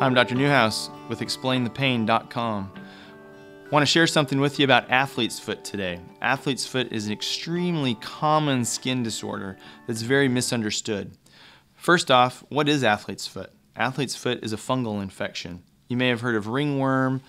I'm Dr. Newhouse with ExplainThePain.com. I want to share something with you about athlete's foot today. Athlete's foot is an extremely common skin disorder that's very misunderstood. First off, what is athlete's foot? Athlete's foot is a fungal infection. You may have heard of ringworm,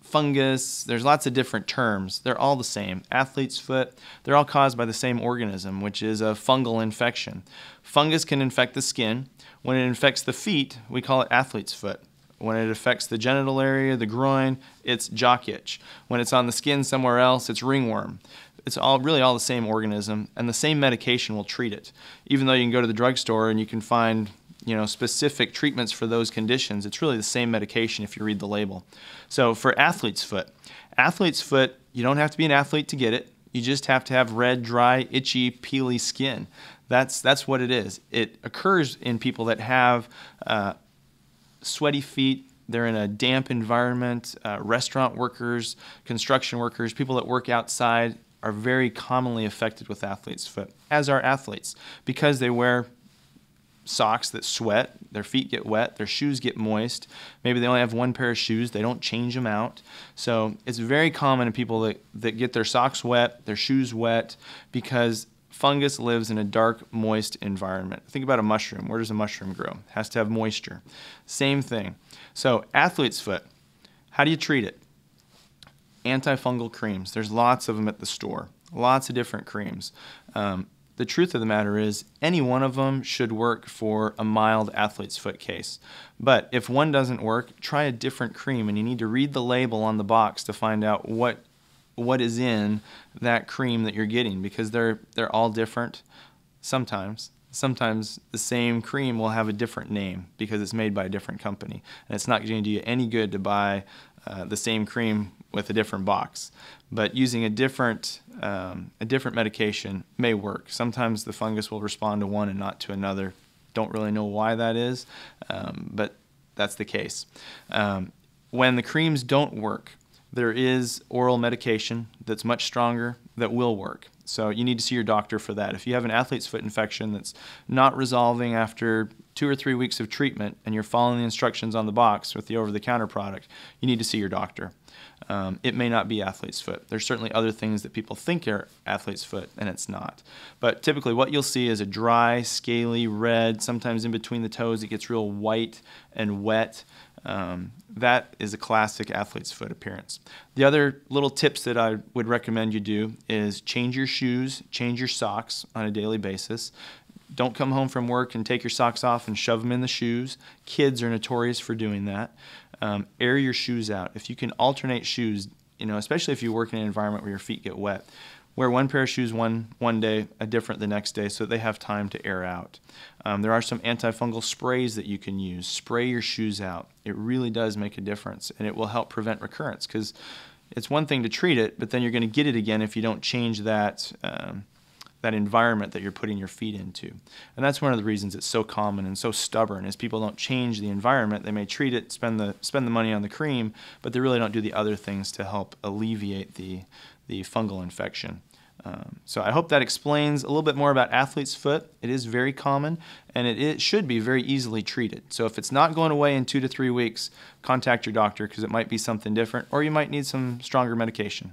fungus. There's lots of different terms. They're all the same. Athlete's foot, they're all caused by the same organism, which is a fungal infection. Fungus can infect the skin. When it infects the feet, we call it athlete's foot. When it affects the genital area, the groin, it's jock itch. When it's on the skin somewhere else, it's ringworm. It's really all the same organism, and the same medication will treat it. Even though you can go to the drugstore and you can find specific treatments for those conditions, it's really the same medication if you read the label. So for athlete's foot, you don't have to be an athlete to get it. You just have to have red, dry, itchy, peely skin. That's what it is. It occurs in people that have sweaty feet. They're in a damp environment. Restaurant workers, construction workers, people that work outside are very commonly affected with athlete's foot, as are athletes, because they wear socks that sweat, their feet get wet, their shoes get moist. Maybe they only have one pair of shoes, they don't change them out. So it's very common in people that get their socks wet, their shoes wet, because fungus lives in a dark, moist environment. Think about a mushroom. Where does a mushroom grow? It has to have moisture. Same thing. So athlete's foot, how do you treat it? Antifungal creams. There's lots of them at the store. Lots of different creams. The truth of the matter is any one of them should work for a mild athlete's foot case. But if one doesn't work, try a different cream, and you need to read the label on the box to find out what is in that cream that you're getting, because they're all different. Sometimes the same cream will have a different name because it's made by a different company, and it's not going to do you any good to buy the same cream with a different box. But using a different medication may work. Sometimes the fungus will respond to one and not to another. Don't really know why that is, but that's the case. When the creams don't work, there is oral medication that's much stronger that will work. So you need to see your doctor for that. If you have an athlete's foot infection that's not resolving after 2 or 3 weeks of treatment and you're following the instructions on the box with the over-the-counter product, you need to see your doctor. It may not be athlete's foot. There's certainly other things that people think are athlete's foot, and it's not. But typically what you'll see is a dry, scaly, red, sometimes in between the toes it gets real white and wet. That is a classic athlete's foot appearance. The other little tips that I would recommend you do is change your shoes, change your socks on a daily basis. Don't come home from work and take your socks off and shove them in the shoes. Kids are notorious for doing that. Air your shoes out. If you can alternate shoes, especially if you work in an environment where your feet get wet, wear one pair of shoes one day, different the next day, so that they have time to air out. There are some antifungal sprays that you can use. Spray your shoes out. It really does make a difference, and it will help prevent recurrence, because it's one thing to treat it, but then you're going to get it again if you don't change that environment that you're putting your feet into. And that's one of the reasons it's so common and so stubborn, is people don't change the environment. They may treat it, spend the money on the cream, but they really don't do the other things to help alleviate the fungal infection. So I hope that explains a little bit more about athlete's foot. It is very common, and it should be very easily treated. So if it's not going away in 2 to 3 weeks, contact your doctor, because it might be something different, or you might need some stronger medication.